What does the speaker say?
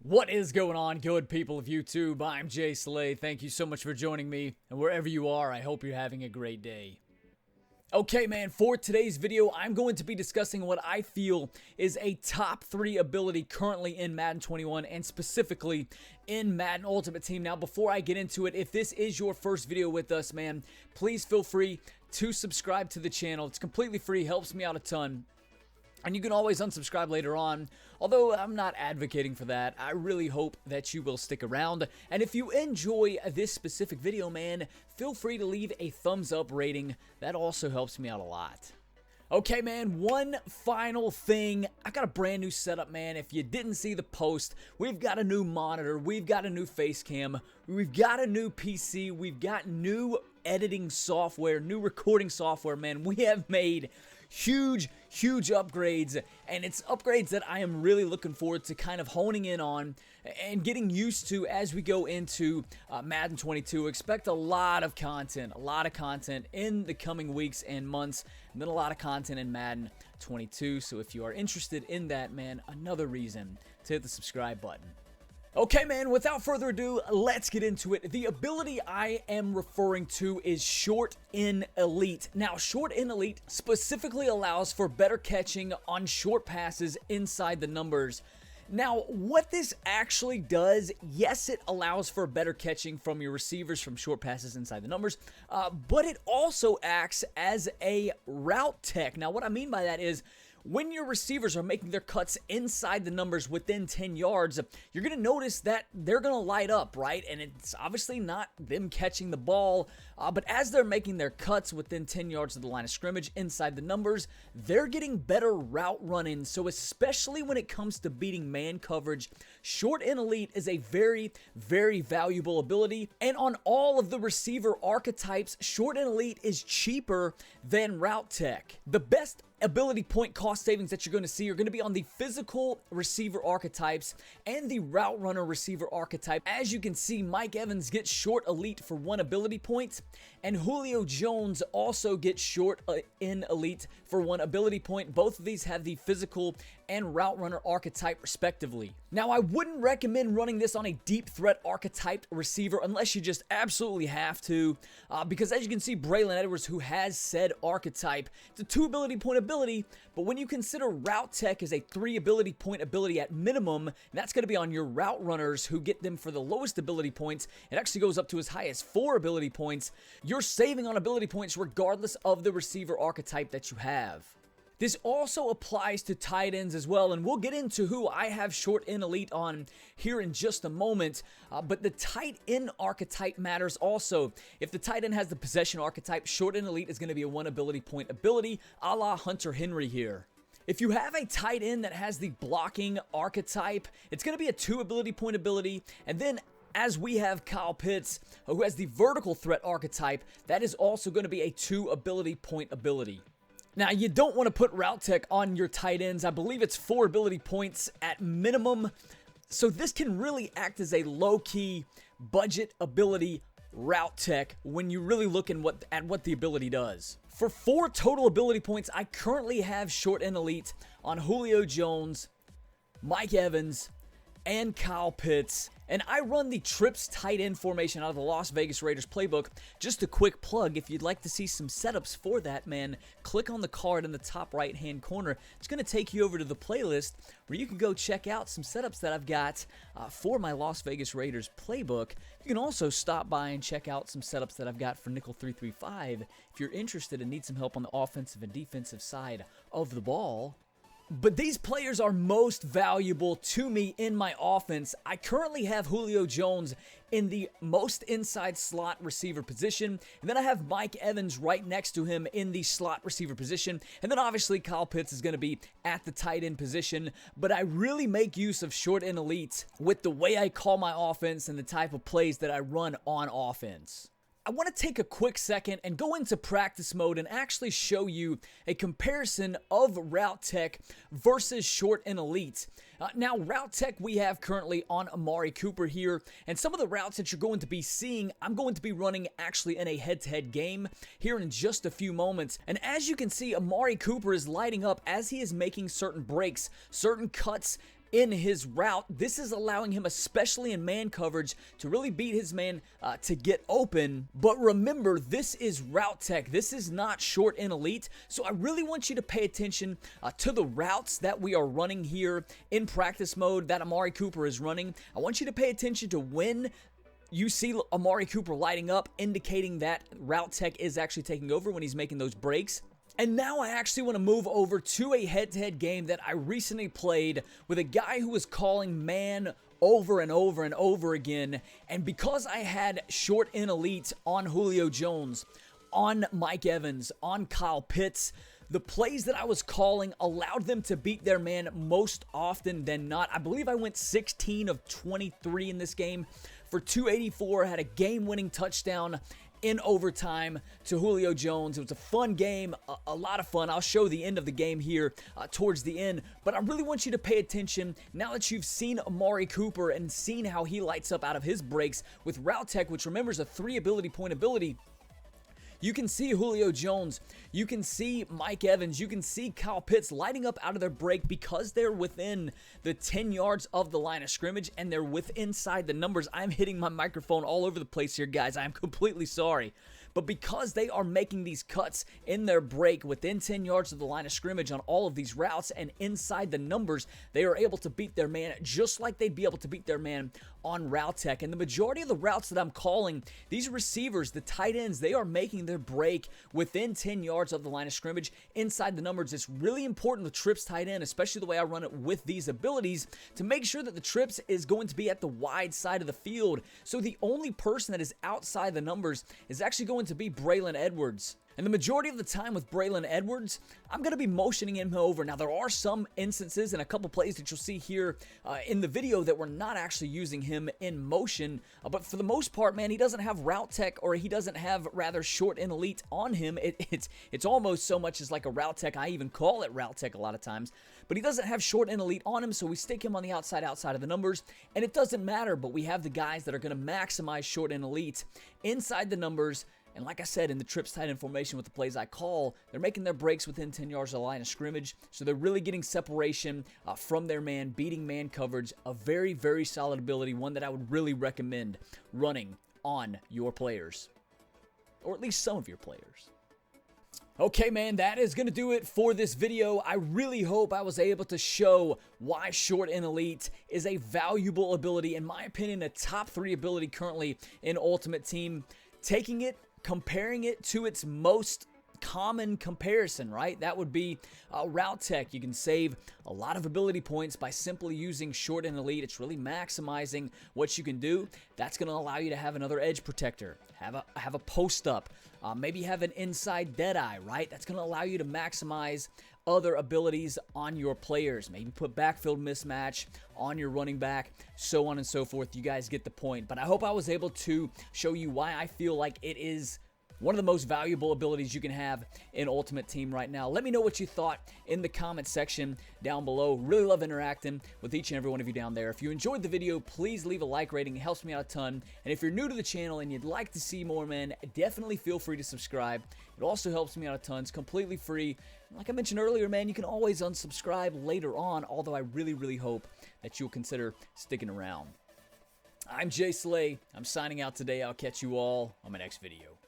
What is going on, good people of YouTube? I'm ImJslay. Thank you so much for joining me, and wherever you are, I hope you're having a great day. Okay, man, for today's video, I'm going to be discussing what I feel is a top 3 ability currently in Madden 21, and specifically in Madden Ultimate Team. Now, before I get into it, if this is your first video with us, man, please feel free to subscribe to the channel. It's completely free, helps me out a ton. And you can always unsubscribe later on, although I'm not advocating for that. I really hope that you will stick around. And if you enjoy this specific video, man, feel free to leave a thumbs up rating. That also helps me out a lot. Okay, man, one final thing. I got a brand new setup, man. If you didn't see the post, we've got a new monitor, we've got a new face cam, we've got a new PC, we've got new editing software, new recording software, man. We have made huge upgrades, and it's upgrades that I am really looking forward to kind of honing in on and getting used to as we go into Madden 22. Expect a lot of content in the coming weeks and months, and then a lot of content in Madden 22. So if you are interested in that, man, another reason to hit the subscribe button. Okay, man, without further ado, let's get into it. The ability I am referring to is Short in Elite. Now, Short in Elite specifically allows for better catching on short passes inside the numbers. Now, what this actually does, yes, it allows for better catching from your receivers from short passes inside the numbers, but it also acts as a route tech. Now, what I mean by that is, when your receivers are making their cuts inside the numbers within 10 yards, you're going to notice that they're going to light up, right? And it's obviously not them catching the ball, but as they're making their cuts within 10 yards of the line of scrimmage inside the numbers, they're getting better route running. So especially when it comes to beating man coverage, Short in Elite is a very valuable ability. And on all of the receiver archetypes, Short in Elite is cheaper than route tech. The best ability point cost savings that you're going to see are going to be on the physical receiver archetypes and the route runner receiver archetype. As you can see, Mike Evans gets Short Elite for 1 ability point, and Julio Jones also gets Short in Elite for 1 ability point. Both of these have the physical and route runner archetype respectively. Now, I wouldn't recommend running this on a deep threat archetyped receiver unless you just absolutely have to, because as you can see, Braylon Edwards, who has said archetype, it's a 2 ability point ability, but when you consider route tech as a 3 ability point ability at minimum, and that's going to be on your route runners who get them for the lowest ability points, it actually goes up to as high as 4 ability points. You're saving on ability points regardless of the receiver archetype that you have. This also applies to tight ends as well, and we'll get into who I have Short in Elite on here in just a moment, but the tight end archetype matters also. If the tight end has the possession archetype, Short in Elite is going to be a 1 ability point ability, a la Hunter Henry here. If you have a tight end that has the blocking archetype, it's going to be a 2 ability point ability, and then as we have Kyle Pitts, who has the vertical threat archetype, that is also going to be a 2 ability point ability. Now, you don't want to put route tech on your tight ends. I believe it's 4 ability points at minimum. So this can really act as a low-key budget ability route tech when you really look at what the ability does. For 4 total ability points, I currently have Short in Elite on Julio Jones, Mike Evans, and Kyle Pitts. And I run the trips tight end formation out of the Las Vegas Raiders playbook. Just a quick plug, if you'd like to see some setups for that, man, click on the card in the top right hand corner. It's going to take you over to the playlist where you can go check out some setups that I've got for my Las Vegas Raiders playbook. You can also stop by and check out some setups that I've got for Nickel 335 if you're interested and need some help on the offensive and defensive side of the ball. But these players are most valuable to me in my offense. I currently have Julio Jones in the most inside slot receiver position, and then I have Mike Evans right next to him in the slot receiver position, and then obviously Kyle Pitts is going to be at the tight end position, but I really make use of Short in Elite with the way I call my offense and the type of plays that I run on offense. I want to take a quick second and go into practice mode and actually show you a comparison of route tech versus Short in Elite. Now, route tech we have currently on Amari Cooper here, and some of the routes that you're going to be seeing, I'm going to be running actually in a head-to-head game here in just a few moments. And as you can see, Amari Cooper is lighting up as he is making certain breaks, certain cuts, in his route. This is allowing him, especially in man coverage, to really beat his man to get open. But remember, this is route tech. This is not short and elite. So I really want you to pay attention to the routes that we are running here in practice mode that Amari Cooper is running. I want you to pay attention to when you see Amari Cooper lighting up, indicating that route tech is actually taking over when he's making those breaks. And now I actually want to move over to a head-to-head game that I recently played with a guy who was calling man over and over and over again. And because I had short and elite on Julio Jones, on Mike Evans, on Kyle Pitts, the plays that I was calling allowed them to beat their man most often than not. I believe I went 16 of 23 in this game for 284, had a game-winning touchdown in overtime to Julio Jones. It was a fun game, a lot of fun. I'll show the end of the game here towards the end, but I really want you to pay attention now that you've seen Amari Cooper and seen how he lights up out of his breaks with route tech, which remember is a 3 ability point ability. You can see Julio Jones, you can see Mike Evans, you can see Kyle Pitts lighting up out of their break because they're within the 10 yards of the line of scrimmage and they're inside the numbers. I'm hitting my microphone all over the place here, guys. I'm completely sorry. But because they are making these cuts in their break within 10 yards of the line of scrimmage on all of these routes and inside the numbers, they are able to beat their man just like they'd be able to beat their man on route tech. And the majority of the routes that I'm calling, these receivers, the tight ends, they are making their break within 10 yards of the line of scrimmage inside the numbers. It's really important with trips tight end, especially the way I run it with these abilities, to make sure that the trips is going to be at the wide side of the field. So the only person that is outside the numbers is actually going to be Braylon Edwards. And the majority of the time with Braylon Edwards, I'm going to be motioning him over. Now, there are some instances and a couple plays that you'll see here in the video that we're not actually using him in motion. But for the most part, man, he doesn't have route tech, or he doesn't have, rather, short and elite on him. It's almost so much as like a route tech. I even call it route tech a lot of times. But he doesn't have short and elite on him, so we stick him on the outside of the numbers. And it doesn't matter, but we have the guys that are going to maximize short and elite inside the numbers. And like I said, in the trips tight end formation with the plays I call, they're making their breaks within 10 yards of the line of scrimmage. So they're really getting separation from their man, beating man coverage. A very, very solid ability, one that I would really recommend running on your players, or at least some of your players. Okay, man, that is going to do it for this video. I really hope I was able to show why short and elite is a valuable ability. In my opinion, a top 3 ability currently in Ultimate Team. Taking it, comparing it to its most common comparison, right? That would be route tech. You can save a lot of ability points by simply using short and elite. It's really maximizing what you can do. That's going to allow you to have another edge protector, have a post up, maybe have an inside dead eye, right? That's going to allow you to maximize other abilities on your players. Maybe put backfield mismatch on your running back, so on and so forth. You guys get the point. But I hope I was able to show you why I feel like it is one of the most valuable abilities you can have in Ultimate Team right now. Let me know what you thought in the comment section down below. Really love interacting with each and every one of you down there. If you enjoyed the video, please leave a like rating. It helps me out a ton. And if you're new to the channel and you'd like to see more, man, definitely feel free to subscribe. It also helps me out a ton. It's completely free. Like I mentioned earlier, man, you can always unsubscribe later on, although I really, really hope that you'll consider sticking around. I'm ImJslay. I'm signing out today. I'll catch you all on my next video.